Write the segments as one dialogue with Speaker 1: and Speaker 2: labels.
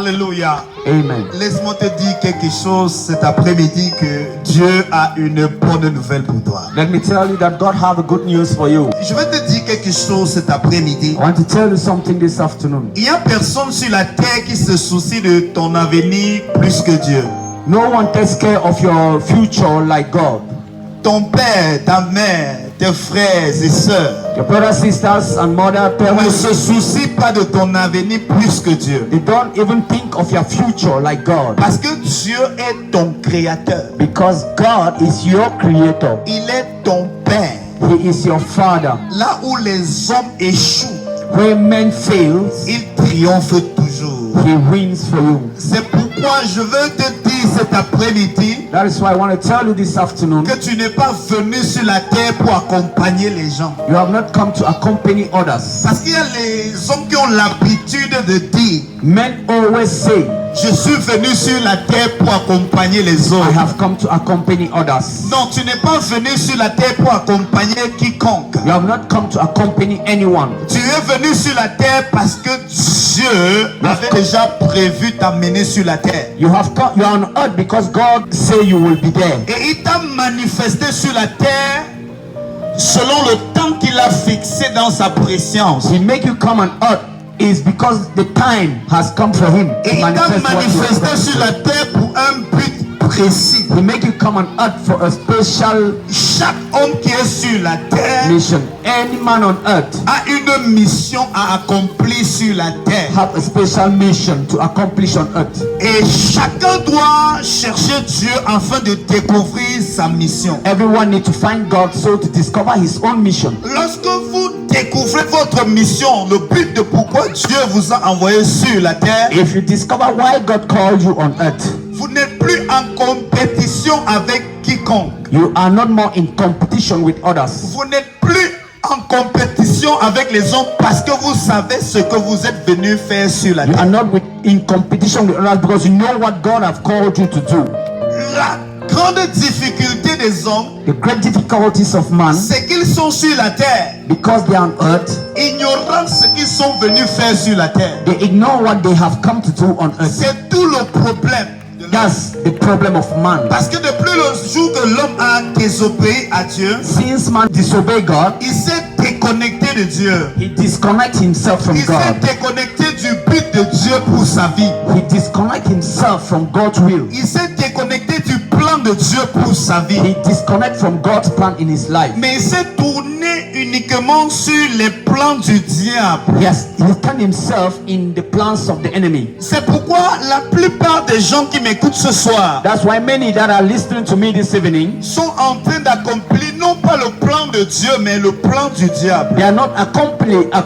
Speaker 1: Alléluia.
Speaker 2: Amen.
Speaker 1: Laisse-moi te dire quelque chose cet après-midi, que Dieu a une bonne nouvelle pour toi.
Speaker 2: Let me tell you that God have a good news for you.
Speaker 1: Je vais te dire quelque chose cet après-midi.
Speaker 2: I want to tell you something this afternoon.
Speaker 1: Il n'y a personne sur la terre qui se soucie de ton avenir plus que Dieu.
Speaker 2: No one takes care of your future like God.
Speaker 1: Ton père, ta mère, tes frères et sœurs
Speaker 2: Your brothers, sisters, and mother,
Speaker 1: ne
Speaker 2: parents,
Speaker 1: se soucient pas de ton avenir plus que Dieu.
Speaker 2: they don't even think of your future like God.
Speaker 1: Parce que Dieu est ton créateur.
Speaker 2: Because God is your creator.
Speaker 1: Il est ton père.
Speaker 2: He is your father.
Speaker 1: Là où les hommes échouent,
Speaker 2: Where man fails,
Speaker 1: il triomphe toujours.
Speaker 2: he wins for you.
Speaker 1: C'est pourquoi je veux te dire cet après-midi
Speaker 2: That is why I want to tell you this afternoon,
Speaker 1: que tu n'es pas venu sur la terre pour accompagner les gens.
Speaker 2: you have not come to accompany others.
Speaker 1: Parce qu'il y a les hommes qui ont l'habitude de dire:
Speaker 2: Men always say,
Speaker 1: je suis venu sur la terre pour accompagner les
Speaker 2: I
Speaker 1: autres.
Speaker 2: have come to accompany others.
Speaker 1: Non, tu n'es pas venu sur la terre pour accompagner quiconque.
Speaker 2: You have not come to accompany anyone.
Speaker 1: Tu es venu sur la terre parce que Dieu avait déjà prévu t'amener sur la terre.
Speaker 2: You have come, you are on earth because God say you will be there.
Speaker 1: Et il t'a manifesté sur la terre selon le temps qu'il a fixé dans sa préscience.
Speaker 2: He make you come on earth is because the time has come for him
Speaker 1: Et
Speaker 2: to
Speaker 1: il t'a
Speaker 2: manifest what you
Speaker 1: manifesté
Speaker 2: are
Speaker 1: sur la terre pour un but précis.
Speaker 2: He make you come on earth for a special
Speaker 1: Chaque homme qui est sur la terre
Speaker 2: mission. Any man on earth
Speaker 1: a une mission à accomplir sur la terre.
Speaker 2: have a special mission to accomplish on earth.
Speaker 1: Et chacun doit chercher Dieu afin de découvrir sa mission.
Speaker 2: Everyone need to find God so to discover his own mission.
Speaker 1: Lorsque vous découvrez votre mission, le but de pourquoi Dieu vous a envoyé sur la terre,
Speaker 2: If you discover why God called you on earth,
Speaker 1: vous n'êtes plus en compétition avec quiconque.
Speaker 2: you are not more in competition with others.
Speaker 1: Vous n'êtes plus en compétition avec les hommes parce que vous savez ce que vous êtes venu faire sur la
Speaker 2: You are
Speaker 1: terre.
Speaker 2: not in competition with others because you know what God have called you to do.
Speaker 1: La grande difficulté des hommes,
Speaker 2: The great difficulties of man,
Speaker 1: c'est qu'ils sont sur la terre,
Speaker 2: because they are on earth,
Speaker 1: ignorant ce qu'ils sont venus faire sur la terre.
Speaker 2: they ignore what they have come to do on earth.
Speaker 1: C'est tout le problème de l'homme.
Speaker 2: That's the problem of man.
Speaker 1: Parce que depuis le jour que l'homme a désobéi à Dieu,
Speaker 2: Since man disobey God,
Speaker 1: il s'est déconnecté de Dieu.
Speaker 2: he disconnect himself from
Speaker 1: Il s'est
Speaker 2: God.
Speaker 1: déconnecté du but de Dieu pour sa vie.
Speaker 2: He disconnect himself from God's will.
Speaker 1: Il s'est déconnecté du plan de Dieu pour sa vie.
Speaker 2: He disconnect from God's plan in his life.
Speaker 1: Mais il s'est tourné uniquement sur les plans du diable.
Speaker 2: He turned himself in the plans of the enemy.
Speaker 1: C'est pourquoi la plupart des gens qui m'écoutent ce soir
Speaker 2: That's why many that are listening to me this evening,
Speaker 1: sont en train d'accomplir non pas le plan de Dieu, mais le plan du diable.
Speaker 2: they are not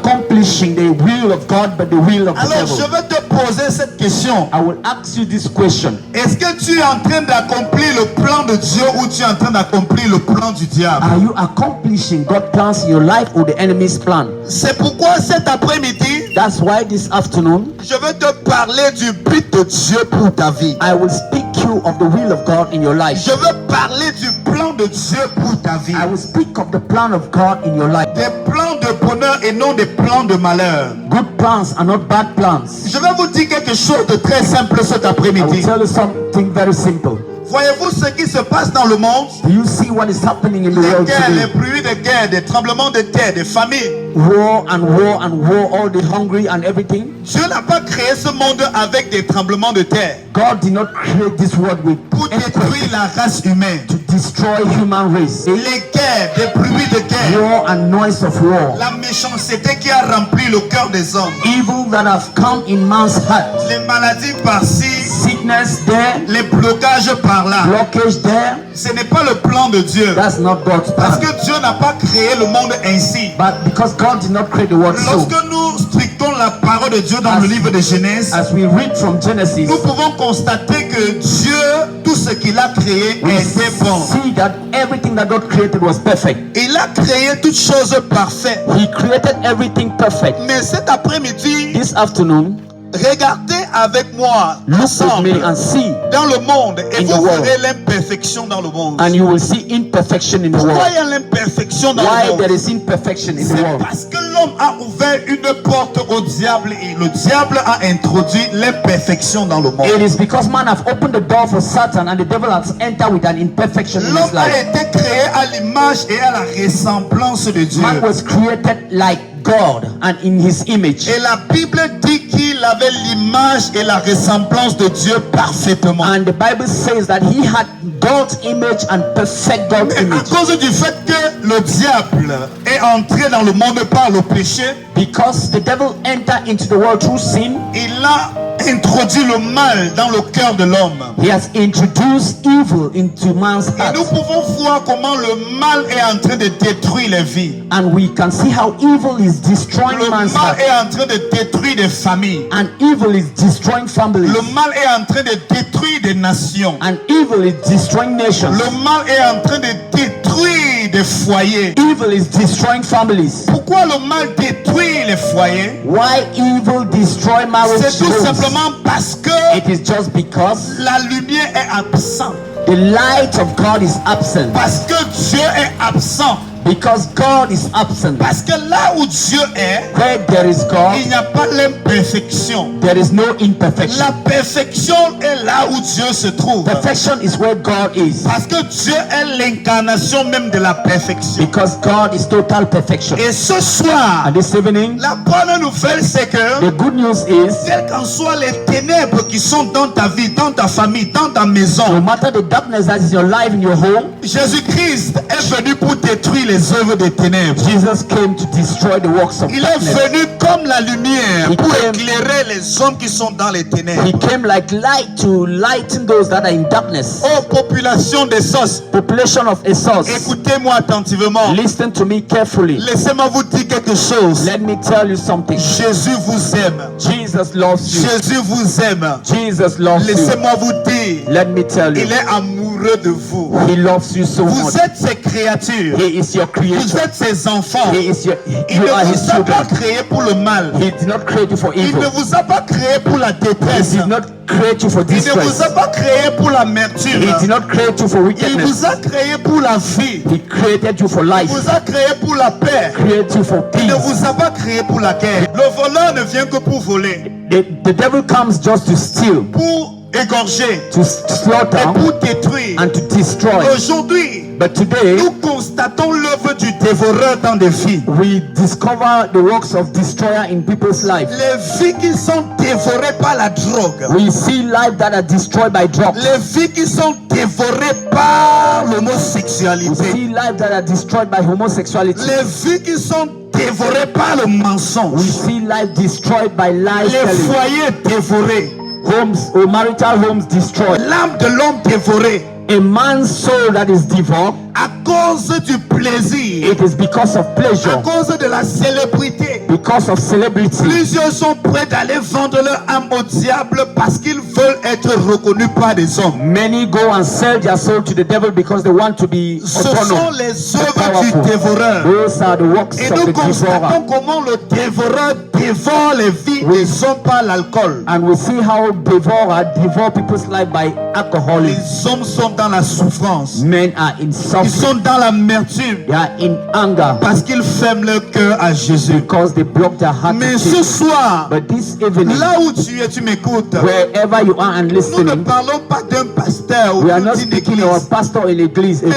Speaker 2: accomplishing the will of God, but the will of the
Speaker 1: Alors je
Speaker 2: devil.
Speaker 1: vais te poser cette question.
Speaker 2: I will ask you this question.
Speaker 1: Est-ce que tu es en train d'accomplir le plan de Dieu ou tu es en train d'accomplir le plan du diable?
Speaker 2: Are you accomplishing God's plans in your life or the enemy's plan?
Speaker 1: C'est pourquoi cet après-midi,
Speaker 2: That's why this afternoon,
Speaker 1: je vais te parler du but de Dieu pour ta vie.
Speaker 2: I will speak you of the will of God in your life.
Speaker 1: Je veux parler du plan de Dieu pour ta vie.
Speaker 2: I will speak of the plan of God in your life.
Speaker 1: Des plans de bonheur et non des plans de malheur.
Speaker 2: Good plans are not bad plans.
Speaker 1: Je vais vous dire quelque chose de très simple cet
Speaker 2: I will
Speaker 1: après-midi.
Speaker 2: tell you something very simple.
Speaker 1: Voyez-vous ce qui se passe dans le monde?
Speaker 2: Do you see what is happening in the
Speaker 1: Les
Speaker 2: world
Speaker 1: guerres, les
Speaker 2: today?
Speaker 1: bruits de guerre, des tremblements de terre, des famines.
Speaker 2: War and war and war, all the hungry and everything.
Speaker 1: Dieu n'a pas créé ce monde avec des tremblements de terre
Speaker 2: God did not create this world with
Speaker 1: pour
Speaker 2: earthquake
Speaker 1: détruire la race humaine.
Speaker 2: to destroy human race.
Speaker 1: Les guerres, des bruits de guerre,
Speaker 2: War and noise of war.
Speaker 1: la méchanceté qui a rempli le cœur des hommes,
Speaker 2: Evil that have come in man's heart.
Speaker 1: les maladies par-ci,
Speaker 2: Sickness there,
Speaker 1: les blocages par-là.
Speaker 2: blockage there.
Speaker 1: Ce n'est pas le plan de Dieu.
Speaker 2: That's not God's
Speaker 1: Parce
Speaker 2: plan.
Speaker 1: que Dieu n'a pas créé le monde ainsi.
Speaker 2: But because God did not create the world so,
Speaker 1: Lorsque nous strictons la parole de Dieu dans le livre de Genèse,
Speaker 2: as we read from Genesis,
Speaker 1: nous pouvons constater que Dieu, tout ce qu'il a créé
Speaker 2: we
Speaker 1: était bon.
Speaker 2: see that everything that God created was perfect.
Speaker 1: Il a créé toutes choses parfaites.
Speaker 2: He created everything perfect.
Speaker 1: Mais cet après-midi,
Speaker 2: This afternoon,
Speaker 1: Regardez avec moi
Speaker 2: Look with
Speaker 1: ensemble
Speaker 2: me and see,
Speaker 1: dans le monde et
Speaker 2: in the
Speaker 1: vous
Speaker 2: world.
Speaker 1: verrez l'imperfection dans le monde.
Speaker 2: and you will see imperfection in the
Speaker 1: Pourquoi
Speaker 2: world.
Speaker 1: il y a l'imperfection dans
Speaker 2: Why
Speaker 1: le monde?
Speaker 2: there is imperfection in the
Speaker 1: C'est
Speaker 2: world?
Speaker 1: parce que l'homme a ouvert une porte au diable et le diable a introduit l'imperfection dans le monde.
Speaker 2: It is because man have opened the door for Satan and the devil has entered with an imperfection in his
Speaker 1: L'homme a
Speaker 2: life.
Speaker 1: été créé à l'image et à la ressemblance de Dieu.
Speaker 2: Man was created like God and in his image.
Speaker 1: Et la Bible dit qu'il avait l'image et la ressemblance de Dieu parfaitement.
Speaker 2: And the Bible says that he had God's image and perfect God's
Speaker 1: Mais à
Speaker 2: image.
Speaker 1: cause du fait que le diable est entré dans le monde par le péché,
Speaker 2: Because the devil entered into the world through sin,
Speaker 1: il a introduit le mal dans le cœur de l'homme.
Speaker 2: he has introduced evil into man's
Speaker 1: Et nous
Speaker 2: heart.
Speaker 1: pouvons voir comment le mal est en train de détruire les vies.
Speaker 2: And we can see how evil is destroying
Speaker 1: Le
Speaker 2: man's
Speaker 1: mal
Speaker 2: heart.
Speaker 1: est en train de détruire des familles.
Speaker 2: And evil is destroying families.
Speaker 1: Le mal est en train de détruire des nations.
Speaker 2: And evil is destroying nations.
Speaker 1: Le mal est en train de détruire des foyers.
Speaker 2: Evil is destroying families.
Speaker 1: Pourquoi le mal détruit les foyers?
Speaker 2: Why evil destroy marriage
Speaker 1: C'est tout
Speaker 2: homes?
Speaker 1: simplement parce que
Speaker 2: It is just because
Speaker 1: la lumière est absente.
Speaker 2: the light of God is absent.
Speaker 1: Parce que Dieu est absent.
Speaker 2: Because God is absent.
Speaker 1: Parce que là où Dieu est,
Speaker 2: Where there is God,
Speaker 1: il n'y a pas l'imperfection.
Speaker 2: there is no imperfection.
Speaker 1: La perfection est là où Dieu se trouve.
Speaker 2: Perfection is where God is.
Speaker 1: Parce que Dieu est l'incarnation même de la perfection.
Speaker 2: Because God is total perfection.
Speaker 1: Et ce soir,
Speaker 2: And this evening,
Speaker 1: la bonne nouvelle c'est que
Speaker 2: the good news is,
Speaker 1: quelles qu'en soient les ténèbres qui sont dans ta vie, dans ta famille, dans ta maison,
Speaker 2: no matter the darkness that is in your life, in your home,
Speaker 1: Jésus-Christ est venu pour détruire les œuvres des ténèbres.
Speaker 2: Jesus came to destroy the works of
Speaker 1: Il est
Speaker 2: darkness.
Speaker 1: venu comme la lumière
Speaker 2: He
Speaker 1: pour
Speaker 2: came-
Speaker 1: éclairer les hommes qui sont dans les
Speaker 2: He
Speaker 1: ténèbres.
Speaker 2: came like light to lighten those that are in darkness.
Speaker 1: Oh population des sauces,
Speaker 2: Population of Essos,
Speaker 1: écoutez-moi attentivement.
Speaker 2: listen to me carefully.
Speaker 1: Laissez-moi vous dire quelque chose.
Speaker 2: Let me tell you something.
Speaker 1: Jésus vous aime.
Speaker 2: Jesus loves you.
Speaker 1: Jésus vous aime.
Speaker 2: Jesus loves you.
Speaker 1: Laissez-moi vous dire,
Speaker 2: Let me tell you.
Speaker 1: il est amoureux de vous.
Speaker 2: He loves you so
Speaker 1: Vous
Speaker 2: much.
Speaker 1: êtes ses créatures.
Speaker 2: He is your
Speaker 1: Vous
Speaker 2: creator.
Speaker 1: êtes ses enfants.
Speaker 2: He is your,
Speaker 1: Il
Speaker 2: you
Speaker 1: ne
Speaker 2: are his
Speaker 1: vous a pas
Speaker 2: children.
Speaker 1: créé pour le mal.
Speaker 2: He did not create you for
Speaker 1: Il
Speaker 2: evil.
Speaker 1: ne vous a pas créé pour la
Speaker 2: He
Speaker 1: détresse.
Speaker 2: did not create you for
Speaker 1: Il ne vous
Speaker 2: distress.
Speaker 1: a pas créé pour l'amertume.
Speaker 2: He did not create you for
Speaker 1: Il
Speaker 2: wickedness.
Speaker 1: vous a créé pour la vie.
Speaker 2: He created you for
Speaker 1: Il
Speaker 2: life.
Speaker 1: vous a créé pour la paix.
Speaker 2: Create you for
Speaker 1: Il ne
Speaker 2: peace.
Speaker 1: vous a pas créé pour la guerre. Le voleur ne vient que pour voler,
Speaker 2: The devil comes just to steal,
Speaker 1: pour égorger
Speaker 2: to slaughter,
Speaker 1: et pour détruire.
Speaker 2: and to destroy.
Speaker 1: Aujourd'hui,
Speaker 2: But today,
Speaker 1: nous constatons l'œuvre du dévoreur dans des vies.
Speaker 2: we discover the works of destroyer in people's life.
Speaker 1: Les vies qui sont dévorées par la drogue.
Speaker 2: We see lives that are destroyed by drugs.
Speaker 1: Les vies qui sont dévorées par
Speaker 2: We
Speaker 1: l'homosexualité.
Speaker 2: see lives that are destroyed by homosexuality.
Speaker 1: Les vies qui sont dévorées par le
Speaker 2: We
Speaker 1: mensonge.
Speaker 2: see lives destroyed by lies
Speaker 1: Les
Speaker 2: telling.
Speaker 1: foyers dévorés.
Speaker 2: Homes or marital homes destroyed.
Speaker 1: L'âme de l'homme dévorée.
Speaker 2: A man's soul that is devoured,
Speaker 1: À cause du plaisir.
Speaker 2: it is because of
Speaker 1: À
Speaker 2: pleasure,
Speaker 1: cause de la célébrité.
Speaker 2: because of celebrity.
Speaker 1: Plusieurs sont prêts d'aller vendre leur âme au diable parce qu'ils veulent être reconnus par des hommes.
Speaker 2: Many go and sell their soul to the devil because they want to be
Speaker 1: Ce sont
Speaker 2: honored.
Speaker 1: les œuvres du
Speaker 2: Powerful.
Speaker 1: dévoreur.
Speaker 2: Those are the works
Speaker 1: Et
Speaker 2: of
Speaker 1: nous
Speaker 2: the devourer.
Speaker 1: constatons comment le dévoreur dévore les vies des hommes par l'alcool.
Speaker 2: And we see how devourer devour people's life by alcohol.
Speaker 1: Les hommes sont dans la souffrance.
Speaker 2: Men are in
Speaker 1: Ils
Speaker 2: suffering.
Speaker 1: sont dans l'amertume
Speaker 2: They are in anger
Speaker 1: parce qu'ils ferment leur cœur à Jésus.
Speaker 2: because they block their heart
Speaker 1: Mais
Speaker 2: to
Speaker 1: ce
Speaker 2: Jesus.
Speaker 1: soir,
Speaker 2: But this evening,
Speaker 1: là où tu es, tu m'écoutes.
Speaker 2: wherever you are and
Speaker 1: Nous ne
Speaker 2: listening,
Speaker 1: parlons pas d'un pasteur ou
Speaker 2: we are not
Speaker 1: d'une
Speaker 2: speaking of a
Speaker 1: église.
Speaker 2: pastor in a
Speaker 1: Mais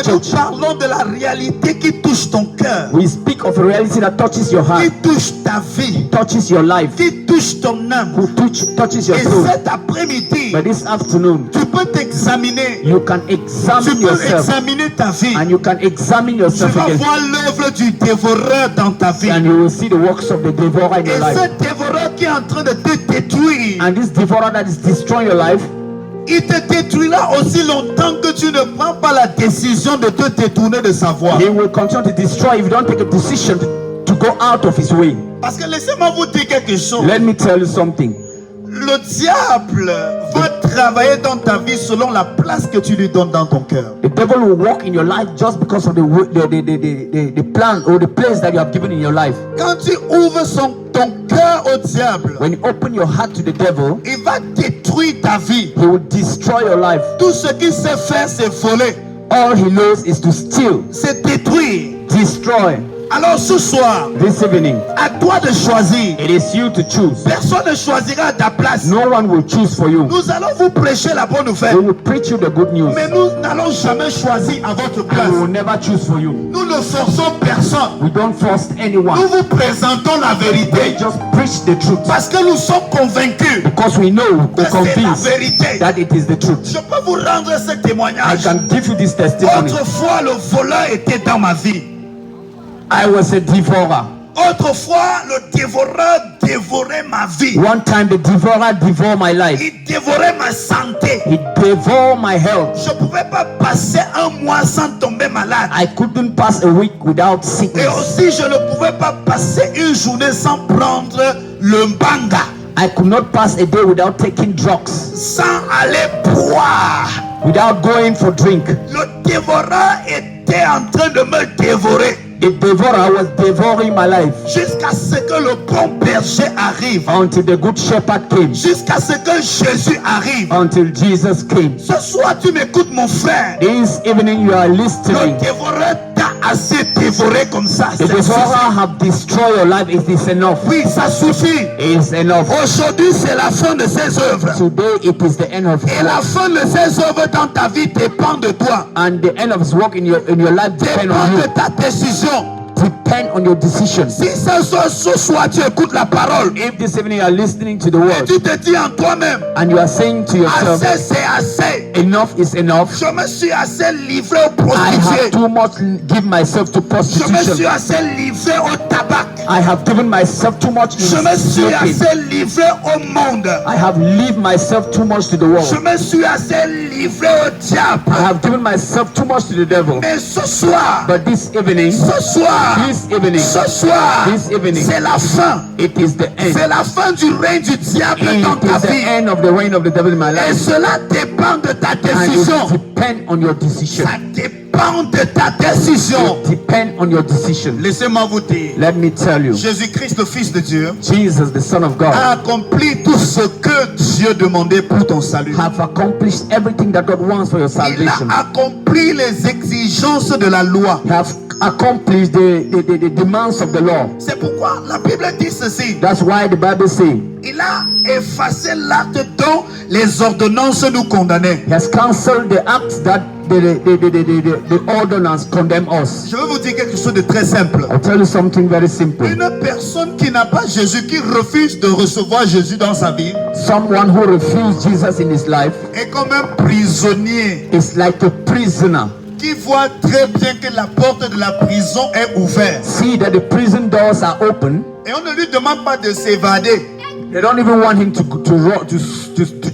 Speaker 1: nous
Speaker 2: church.
Speaker 1: parlons de la réalité qui touche ton cœur,
Speaker 2: We speak of a reality that touches your
Speaker 1: qui
Speaker 2: heart,
Speaker 1: touche ta vie,
Speaker 2: touches your life,
Speaker 1: qui touche ton âme.
Speaker 2: who touches your
Speaker 1: Et
Speaker 2: soul.
Speaker 1: cet après-midi,
Speaker 2: But this afternoon,
Speaker 1: tu peux t'examiner.
Speaker 2: you can
Speaker 1: Tu
Speaker 2: examine
Speaker 1: peux
Speaker 2: yourself,
Speaker 1: examiner ta vie.
Speaker 2: and you can examine
Speaker 1: Tu
Speaker 2: yourself
Speaker 1: vas
Speaker 2: again,
Speaker 1: voir l'œuvre du dévoreur dans ta vie.
Speaker 2: and you will see the works of the devourer in
Speaker 1: Et
Speaker 2: your life.
Speaker 1: ce dévoreur qui est en train de te détruire,
Speaker 2: And this devourer that is destroying your life,
Speaker 1: il te détruira aussi longtemps que tu ne prends pas la décision de te détourner de sa voie.
Speaker 2: he will continue to destroy if you don't take a decision to go out of his way.
Speaker 1: Parce que laissez-moi vous dire quelque chose.
Speaker 2: Let me tell you something.
Speaker 1: Le diable va travailler dans ta vie selon la place que tu lui donnes dans ton cœur.
Speaker 2: The devil will walk in your life just because of the plan or the place that you have given in your life.
Speaker 1: Quand tu ouvres ton cœur au diable,
Speaker 2: when you open your heart to the devil,
Speaker 1: il va détruire ta vie.
Speaker 2: he will destroy your life.
Speaker 1: Tout ce qu'il sait faire, c'est voler,
Speaker 2: All he knows is to steal,
Speaker 1: c'est détruire.
Speaker 2: destroy.
Speaker 1: Alors ce soir,
Speaker 2: This evening,
Speaker 1: à toi de choisir.
Speaker 2: it is you to choose.
Speaker 1: Personne ne choisira à ta place.
Speaker 2: No one will choose for you.
Speaker 1: Nous allons vous prêcher la bonne
Speaker 2: We
Speaker 1: nouvelle,
Speaker 2: will preach you the good news,
Speaker 1: mais nous n'allons jamais choisir à votre
Speaker 2: and
Speaker 1: place.
Speaker 2: we will never choose for you.
Speaker 1: Nous ne forçons personne.
Speaker 2: We don't force
Speaker 1: Nous
Speaker 2: anyone.
Speaker 1: vous présentons la
Speaker 2: We
Speaker 1: vérité
Speaker 2: just preach the truth
Speaker 1: parce que nous sommes convaincus
Speaker 2: because we know,
Speaker 1: que
Speaker 2: we're
Speaker 1: c'est la
Speaker 2: convinced
Speaker 1: vérité.
Speaker 2: that it is the truth.
Speaker 1: Je peux vous rendre ce
Speaker 2: I
Speaker 1: témoignage.
Speaker 2: can give you this testimony.
Speaker 1: Autrefois, le voleur était dans ma vie.
Speaker 2: I was a devourer.
Speaker 1: Autrefois, le dévoreur dévorait ma vie.
Speaker 2: One time the devourer devoured my life.
Speaker 1: Il dévorait ma santé.
Speaker 2: He devoured my health.
Speaker 1: Je ne pouvais pas passer un mois sans tomber malade.
Speaker 2: I couldn't pass a week without
Speaker 1: Et
Speaker 2: sickness.
Speaker 1: aussi, je ne pouvais pas passer une journée sans prendre le mbanga,
Speaker 2: I could not pass a day without taking drugs,
Speaker 1: sans aller boire.
Speaker 2: without going for drink.
Speaker 1: Le dévoreur était en train de me dévorer
Speaker 2: The devourer was devouring my life
Speaker 1: jusqu'à ce que le bon berger arrive,
Speaker 2: until the good shepherd came,
Speaker 1: jusqu'à ce que Jésus arrive.
Speaker 2: until Jesus came.
Speaker 1: Ce soir, tu m'écoutes, mon frère.
Speaker 2: This evening you are
Speaker 1: Le
Speaker 2: listening.
Speaker 1: dévoreur t'a assez dévoré comme ça.
Speaker 2: The
Speaker 1: Ça
Speaker 2: devourer
Speaker 1: suffit.
Speaker 2: have destroyed your life. It is enough.
Speaker 1: Oui, ça suffit.
Speaker 2: It is enough.
Speaker 1: Aujourd'hui, c'est la fin de ses œuvres.
Speaker 2: Today it is the end of his
Speaker 1: Et la
Speaker 2: life.
Speaker 1: fin de ses œuvres dans ta vie dépend de toi.
Speaker 2: And the end of his work in your life depend
Speaker 1: Dépend
Speaker 2: on
Speaker 1: de
Speaker 2: you.
Speaker 1: ta décision.
Speaker 2: Depend on your decisions.
Speaker 1: Si ce soir tu écoutes la parole
Speaker 2: If this evening you are listening to the
Speaker 1: et
Speaker 2: word
Speaker 1: tu te dis en toi-même,
Speaker 2: and you are saying to yourself,
Speaker 1: assez c'est assez.
Speaker 2: enough is enough.
Speaker 1: Je me suis assez livré aux
Speaker 2: I have
Speaker 1: prostituées.
Speaker 2: too much give myself to
Speaker 1: Je me suis
Speaker 2: prostitution.
Speaker 1: assez livré au tabac.
Speaker 2: I have given myself too much
Speaker 1: Je
Speaker 2: in
Speaker 1: me suis
Speaker 2: smoking.
Speaker 1: assez livré au monde.
Speaker 2: I have lived myself too much to the
Speaker 1: Je
Speaker 2: world.
Speaker 1: me suis assez livré au diable.
Speaker 2: I have given myself too much to the devil.
Speaker 1: Mais ce soir,
Speaker 2: But this evening,
Speaker 1: ce soir,
Speaker 2: This evening,
Speaker 1: c'est la fin.
Speaker 2: it is the end.
Speaker 1: C'est la fin du règne du diable dans
Speaker 2: It
Speaker 1: ta
Speaker 2: is the
Speaker 1: vie.
Speaker 2: end of the reign of the devil in my
Speaker 1: Et
Speaker 2: life.
Speaker 1: cela dépend de ta
Speaker 2: And
Speaker 1: décision.
Speaker 2: it depends on your decision.
Speaker 1: Ça dépend de ta décision.
Speaker 2: It depends on your decision.
Speaker 1: Laissez-moi vous dire,
Speaker 2: Let me tell you,
Speaker 1: Jésus-Christ, le Fils de Dieu,
Speaker 2: Jesus, the Son of God,
Speaker 1: a accompli tout ce que Dieu demandait pour ton salut.
Speaker 2: have accomplished everything that God wants for your
Speaker 1: Il
Speaker 2: salvation.
Speaker 1: a accompli les exigences de la loi.
Speaker 2: Have accomplished the demands of the law.
Speaker 1: C'est pourquoi la Bible dit ceci.
Speaker 2: That's why the Bible says
Speaker 1: Il a effacé l'acte dont les ordonnances nous condamnaient.
Speaker 2: He has cancelled the acts that the ordinance condemn us.
Speaker 1: Je vais vous dire quelque chose de très simple.
Speaker 2: I'll tell you something very simple.
Speaker 1: Une personne qui n'a pas Jésus, qui refuse de recevoir Jésus dans sa vie,
Speaker 2: Someone who refused Jesus in his life
Speaker 1: est comme un prisonnier
Speaker 2: is like a prisoner.
Speaker 1: qui voit très bien que la porte de la prison est ouverte.
Speaker 2: See that the prison doors are open.
Speaker 1: Et on ne lui demande pas de s'évader.
Speaker 2: They don't even want him to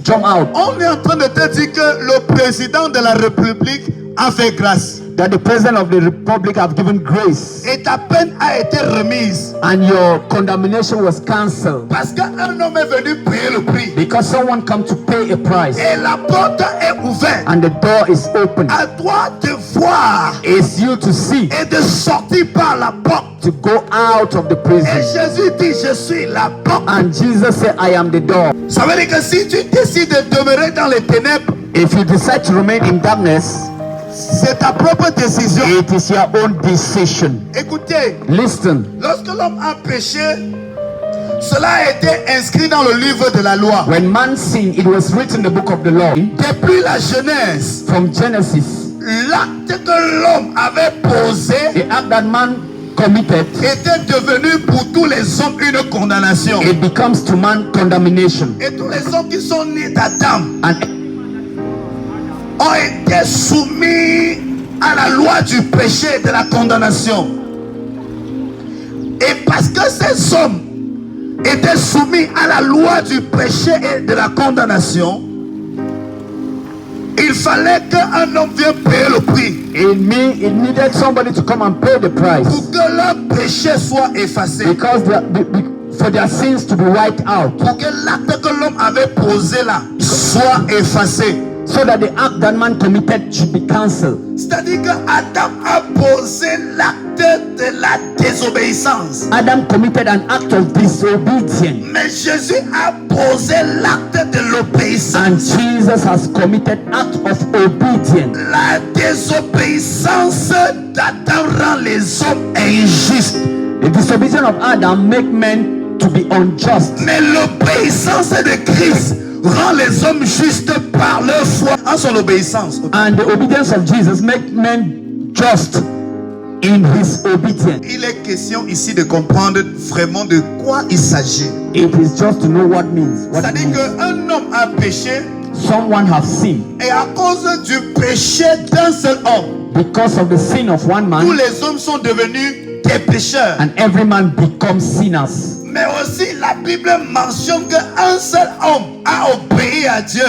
Speaker 2: jump out.
Speaker 1: On est en train de te dire que le président de la République a fait grâce.
Speaker 2: That the president of the republic have given grace.
Speaker 1: Et ta peine a été remise.
Speaker 2: And your condemnation was cancelled.
Speaker 1: Parce qu'un homme est venu payer le prix.
Speaker 2: Because someone come to pay a price.
Speaker 1: Et la porte est ouverte.
Speaker 2: And the door is open.
Speaker 1: À toi de voir.
Speaker 2: It's you to see.
Speaker 1: Et de sortir par la porte.
Speaker 2: To go out of the
Speaker 1: Et
Speaker 2: prison.
Speaker 1: Jésus dit, je suis la porte.
Speaker 2: And Jesus said, I am the door.
Speaker 1: Ça veut dire que si tu décides de demeurer dans les ténèbres,
Speaker 2: If you decide to remain in darkness,
Speaker 1: c'est ta propre décision.
Speaker 2: it is your own decision.
Speaker 1: Écoutez,
Speaker 2: Listen,
Speaker 1: lorsque l'homme a péché, cela a été inscrit dans le livre de la loi.
Speaker 2: when man sinned, it was written in the book of the law.
Speaker 1: Depuis la Genèse,
Speaker 2: From Genesis,
Speaker 1: l'acte que l'homme avait posé
Speaker 2: the act that man committed,
Speaker 1: était devenu pour tous les hommes une condamnation.
Speaker 2: it becomes to man condemnation.
Speaker 1: Et tous les hommes qui sont nés d'Adam
Speaker 2: And
Speaker 1: ont été soumis à la loi du péché et de la condamnation. Et parce que ces hommes étaient soumis à la loi du péché et de la condamnation, il fallait qu'un homme vienne payer le prix
Speaker 2: it needed somebody to come and pay the price
Speaker 1: pour que leur péché soit effacé,
Speaker 2: because for their sins to be wiped out,
Speaker 1: pour que l'acte que l'homme avait posé là soit effacé.
Speaker 2: so that the act that man committed should be cancelled.
Speaker 1: C'est-à-dire que Adam a posé l'acte de la désobéissance.
Speaker 2: Adam committed an act of disobedience,
Speaker 1: Mais Jésus a posé l'acte de l'obéissance.
Speaker 2: and Jesus has committed act of obedience.
Speaker 1: La désobéissance d'Adam rend les hommes injustes.
Speaker 2: The disobedience of Adam make men to be unjust,
Speaker 1: Mais l'obéissance de Christ rend les hommes justes par leur foi en son obéissance.
Speaker 2: and the obedience of Jesus make men just in his obedience.
Speaker 1: Il est question ici de comprendre vraiment de quoi il s'agit.
Speaker 2: It is just to know what means. What it
Speaker 1: C'est-à-dire
Speaker 2: means.
Speaker 1: qu'un homme a péché
Speaker 2: Someone have sinned.
Speaker 1: et à cause du péché d'un seul homme,
Speaker 2: Because of the sin of one
Speaker 1: tous
Speaker 2: man,
Speaker 1: les hommes sont devenus des pécheurs.
Speaker 2: and every man becomes sinners.
Speaker 1: Mais aussi la Bible mentionne qu'un seul homme a obéi à Dieu.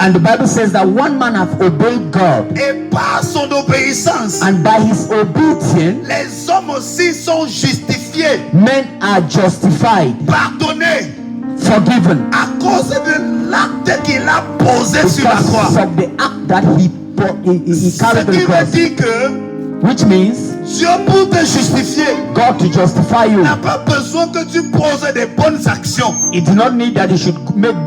Speaker 2: And the Bible says that one man have obeyed God,
Speaker 1: Et par son obéissance,
Speaker 2: and by his obedience,
Speaker 1: les hommes aussi sont justifiés,
Speaker 2: men are justified,
Speaker 1: pardonnés
Speaker 2: forgiven,
Speaker 1: à cause de l'acte qu'il a posé sur la croix.
Speaker 2: because of the act that he
Speaker 1: Ce
Speaker 2: carried on
Speaker 1: qui
Speaker 2: the
Speaker 1: veut
Speaker 2: cross.
Speaker 1: dire que
Speaker 2: Which means
Speaker 1: Dieu, pour te justifier,
Speaker 2: God to justify you,
Speaker 1: n'a pas besoin que tu poses des bonnes actions.
Speaker 2: he do not need that he should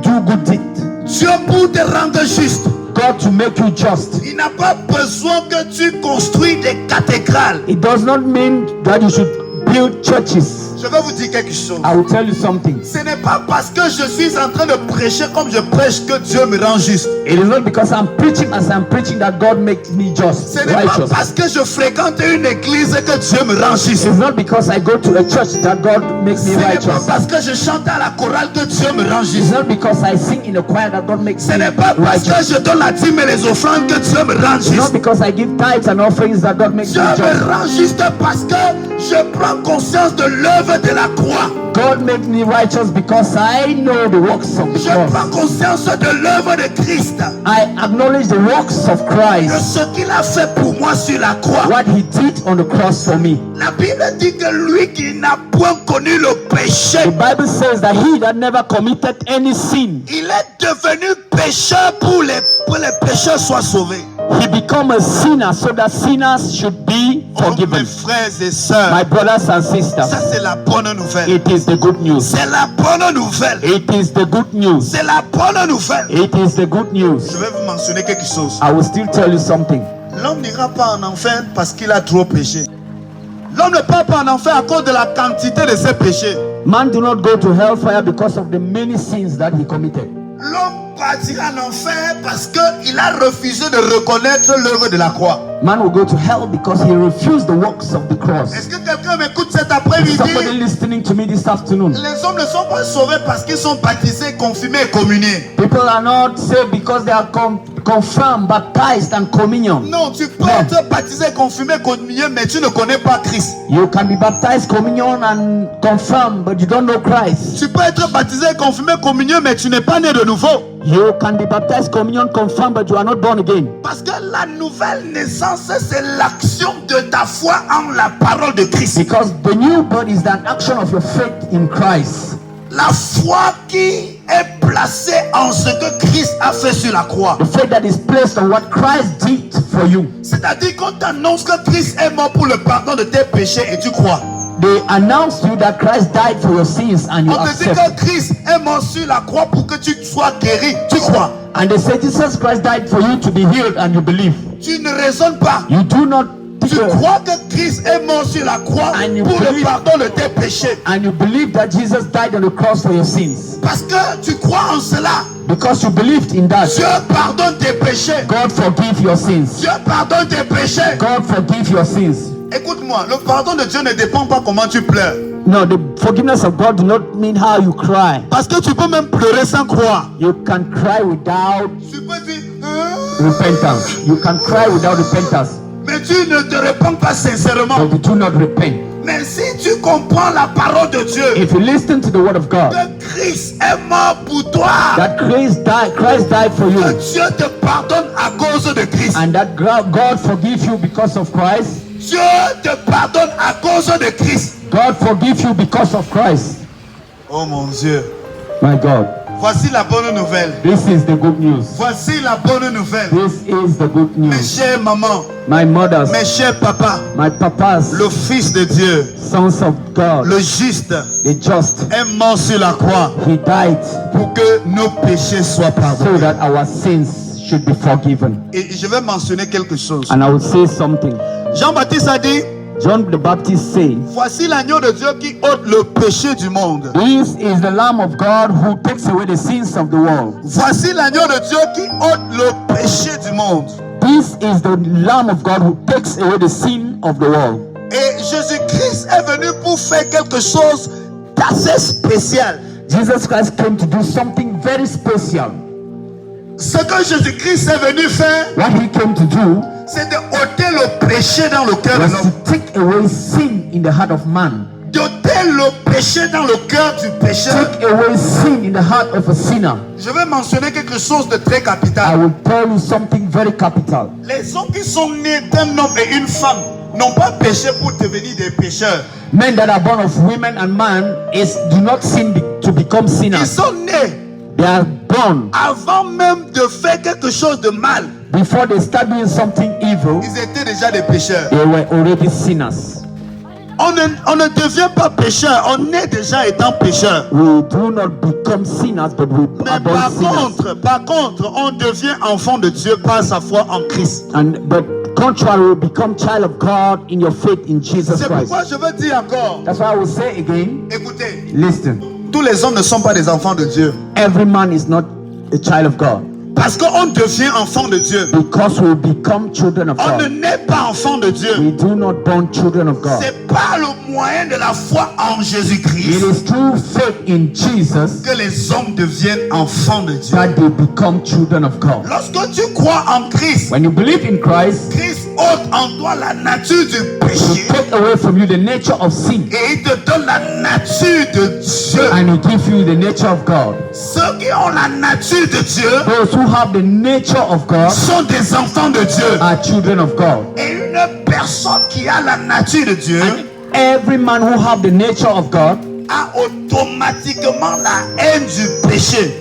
Speaker 2: do good deeds.
Speaker 1: Dieu, pour te rendre juste,
Speaker 2: God to make you just.
Speaker 1: il n'a pas besoin que tu construis des cathédrales.
Speaker 2: It does not mean that you should build churches.
Speaker 1: Je vais vous dire quelque chose.
Speaker 2: I will tell you something.
Speaker 1: Ce n'est pas parce que je suis en train de prêcher comme je prêche que Dieu me rend juste.
Speaker 2: It is not because I'm preaching as I'm preaching that God makes me just,
Speaker 1: Ce n'est pas
Speaker 2: righteous.
Speaker 1: parce que je fréquente une église que Dieu me rend juste.
Speaker 2: It's not because I go to a church that God makes
Speaker 1: Ce
Speaker 2: me
Speaker 1: n'est pas
Speaker 2: righteous.
Speaker 1: parce que je chante à la chorale que Dieu me rend
Speaker 2: It's
Speaker 1: juste.
Speaker 2: not because I sing in a choir that God makes
Speaker 1: Ce
Speaker 2: me
Speaker 1: n'est pas parce que
Speaker 2: righteous.
Speaker 1: je donne la dîme et les offrandes que Dieu me rend
Speaker 2: It's not
Speaker 1: juste.
Speaker 2: because I give tithes and offerings that God makes
Speaker 1: Dieu
Speaker 2: me
Speaker 1: me
Speaker 2: just.
Speaker 1: rend juste parce que je prends conscience de l'œuvre de la croix.
Speaker 2: God makes me righteous because I know the works of the
Speaker 1: Je prends
Speaker 2: cross.
Speaker 1: conscience de l'œuvre de Christ.
Speaker 2: I acknowledge the works of
Speaker 1: De
Speaker 2: Christ,
Speaker 1: ce qu'il a fait pour moi sur la croix.
Speaker 2: what he did on the cross for me.
Speaker 1: La Bible dit que lui qui n'a point connu le péché,
Speaker 2: The Bible says that he that never committed any sin,
Speaker 1: il est devenu pécheur pour les pécheurs soient sauvés.
Speaker 2: he become a sinner so that sinners should be
Speaker 1: Oh, mes
Speaker 2: forgiven.
Speaker 1: frères et sœurs,
Speaker 2: My brothers and
Speaker 1: ça
Speaker 2: sisters,
Speaker 1: c'est la bonne nouvelle.
Speaker 2: it is the good news.
Speaker 1: C'est la bonne nouvelle.
Speaker 2: It is the good news.
Speaker 1: C'est la bonne nouvelle.
Speaker 2: It is the good news.
Speaker 1: Je vais vous mentionner quelque chose.
Speaker 2: I will still tell you something.
Speaker 1: L'homme n'ira pas en enfer parce qu'il a trop péché. L'homme ne part pas en enfer à cause de la quantité de ses péchés.
Speaker 2: Man do not go to hellfire because of the many sins that he committed.
Speaker 1: L'homme partira en enfer parce qu'il a refusé de reconnaître l'œuvre de la croix.
Speaker 2: Man will go to hell because he refused the works of the cross.
Speaker 1: Est-ce que quelqu'un m'écoute cet
Speaker 2: Is
Speaker 1: après-midi?
Speaker 2: somebody listening to me this afternoon?
Speaker 1: Les hommes ne sont pas sauvés parce qu'ils sont baptisés, confirmés et communiés.
Speaker 2: People are not saved because they are confirmed, baptized, and communion.
Speaker 1: Non, tu peux être baptisé, confirmé, communié, mais tu ne connais pas Christ.
Speaker 2: You can be baptized, communion, and confirmed, but you don't know Christ.
Speaker 1: Tu peux être baptisé, confirmé, communié, mais tu n'es pas né de nouveau.
Speaker 2: You can be baptized, communion, confirmed, but you are not born again.
Speaker 1: Parce que la nouvelle naissance, c'est l'action de ta foi en la parole de Christ.
Speaker 2: Because the new birth is an action of your faith in Christ.
Speaker 1: La foi qui est placée en ce que Christ a fait sur la croix.
Speaker 2: The faith that is placed on what Christ did for you.
Speaker 1: C'est-à-dire qu'on t'annonce que Christ est mort pour le pardon de tes péchés et tu crois.
Speaker 2: They announce to you that Christ died for your sins and you
Speaker 1: On te dit
Speaker 2: accept.
Speaker 1: que Christ est mort sur la croix pour que tu sois guéri. Tu crois.
Speaker 2: And they say Jesus Christ died for you to be healed and you believe.
Speaker 1: Tu ne raisonnes pas.
Speaker 2: You do not
Speaker 1: Tu crois que Christ est mort sur la croix
Speaker 2: And you
Speaker 1: pour le
Speaker 2: believe-
Speaker 1: pardon de tes péchés.
Speaker 2: and you believe that Jesus died on the cross for your sins.
Speaker 1: Parce que tu crois en cela.
Speaker 2: Because you believed in that.
Speaker 1: Dieu pardonne tes péchés.
Speaker 2: God forgive your sins.
Speaker 1: Dieu pardonne tes péchés.
Speaker 2: God forgive your sins.
Speaker 1: Écoute-moi, le pardon de Dieu ne dépend pas comment tu pleures.
Speaker 2: No, the forgiveness of God do not mean how you cry.
Speaker 1: Parce que tu peux même pleurer sans croire.
Speaker 2: You can cry without
Speaker 1: Tu peux dire,
Speaker 2: repentance. You can cry without repentance,
Speaker 1: mais tu ne te réponds pas sincèrement.
Speaker 2: but you do not repent.
Speaker 1: Mais si tu comprends la parole de Dieu,
Speaker 2: If you listen to the word of God,
Speaker 1: que Christ est mort pour toi,
Speaker 2: that Christ died for you,
Speaker 1: que Dieu te pardonne à cause de Christ.
Speaker 2: and that God forgive you because of Christ.
Speaker 1: Dieu te pardonne à cause de Christ.
Speaker 2: God forgive you because of Christ.
Speaker 1: Oh mon Dieu.
Speaker 2: My God.
Speaker 1: Voici la bonne nouvelle.
Speaker 2: This is the good news.
Speaker 1: Voici la bonne nouvelle.
Speaker 2: This is the good
Speaker 1: Mes
Speaker 2: news.
Speaker 1: chers mamans,
Speaker 2: My mothers,
Speaker 1: mes chers papas,
Speaker 2: my papas,
Speaker 1: le Fils de Dieu,
Speaker 2: sons of God,
Speaker 1: le juste,
Speaker 2: the just,
Speaker 1: est mort sur la croix
Speaker 2: he died
Speaker 1: pour que nos péchés soient
Speaker 2: so
Speaker 1: pardonnés.
Speaker 2: that our sins should be forgiven.
Speaker 1: Et je vais mentionner quelque chose.
Speaker 2: And I will say something.
Speaker 1: Jean-Baptiste a dit,
Speaker 2: John the Baptist said,
Speaker 1: voici l'agneau de Dieu qui ôte le péché du monde.
Speaker 2: this is the Lamb of God who takes away the sins of the world.
Speaker 1: Voici l'agneau de Dieu qui ôte le péché du monde.
Speaker 2: This is the Lamb of God who takes away the sin of the world.
Speaker 1: Et Jésus-Christ est venu pour faire quelque chose d'assez spécial.
Speaker 2: Jesus Christ came to do something very special.
Speaker 1: Ce que Jésus-Christ est venu faire,
Speaker 2: What he came to do
Speaker 1: c'est de ôter le péché dans le cœur de
Speaker 2: was
Speaker 1: l'homme.
Speaker 2: to take away sin in the heart of man.
Speaker 1: D'ôter le péché dans le cœur du pécheur.
Speaker 2: Take away sin in the heart of a sinner.
Speaker 1: Je vais mentionner quelque chose de très
Speaker 2: I
Speaker 1: capital.
Speaker 2: will tell you something very capital.
Speaker 1: Les hommes qui sont nés d'un homme et une femme n'ont pas péché pour devenir des pécheurs.
Speaker 2: Men that are born of women and man do not sin to become
Speaker 1: Ils
Speaker 2: sinners.
Speaker 1: sont nés
Speaker 2: They are born
Speaker 1: avant même de faire quelque chose de mal.
Speaker 2: before they start doing something evil.
Speaker 1: Ils étaient déjà des pécheurs.
Speaker 2: They were already sinners.
Speaker 1: On ne devient pas pécheur, on est déjà étant pécheur.
Speaker 2: We do not become sinners, but we
Speaker 1: Mais
Speaker 2: are born sinners.
Speaker 1: par contre, on devient enfant de Dieu par sa foi en Christ.
Speaker 2: But contrary, we become child of God in your faith in Jesus
Speaker 1: C'est
Speaker 2: Christ.
Speaker 1: pourquoi je veux dire encore,
Speaker 2: That's why I will say again,
Speaker 1: écoutez,
Speaker 2: listen,
Speaker 1: tous les hommes ne sont pas des enfants de Dieu.
Speaker 2: every man is not a child of God.
Speaker 1: Parce qu'on devient enfant de Dieu.
Speaker 2: Because we become children of
Speaker 1: On ne
Speaker 2: God.
Speaker 1: naît pas enfant de Dieu.
Speaker 2: We do not born children of God.
Speaker 1: C'est par le moyen de la foi en
Speaker 2: It
Speaker 1: Jésus-Christ
Speaker 2: is through faith in Jesus
Speaker 1: que les hommes deviennent enfants de Dieu.
Speaker 2: that they become children of God.
Speaker 1: Lorsque tu crois en Christ,
Speaker 2: When you believe in Christ,
Speaker 1: Christ ôte en toi la nature du
Speaker 2: He
Speaker 1: péché
Speaker 2: take away from you the nature of sin
Speaker 1: et il te donne la nature de Dieu.
Speaker 2: and He gives you the nature of God.
Speaker 1: Ceux qui ont la nature de Dieu
Speaker 2: Those who have the nature of God
Speaker 1: sont des enfants de Dieu.
Speaker 2: are children of God.
Speaker 1: Et une personne qui a la nature de Dieu
Speaker 2: And every man who have the nature of God
Speaker 1: a automatiquement la haine du péché.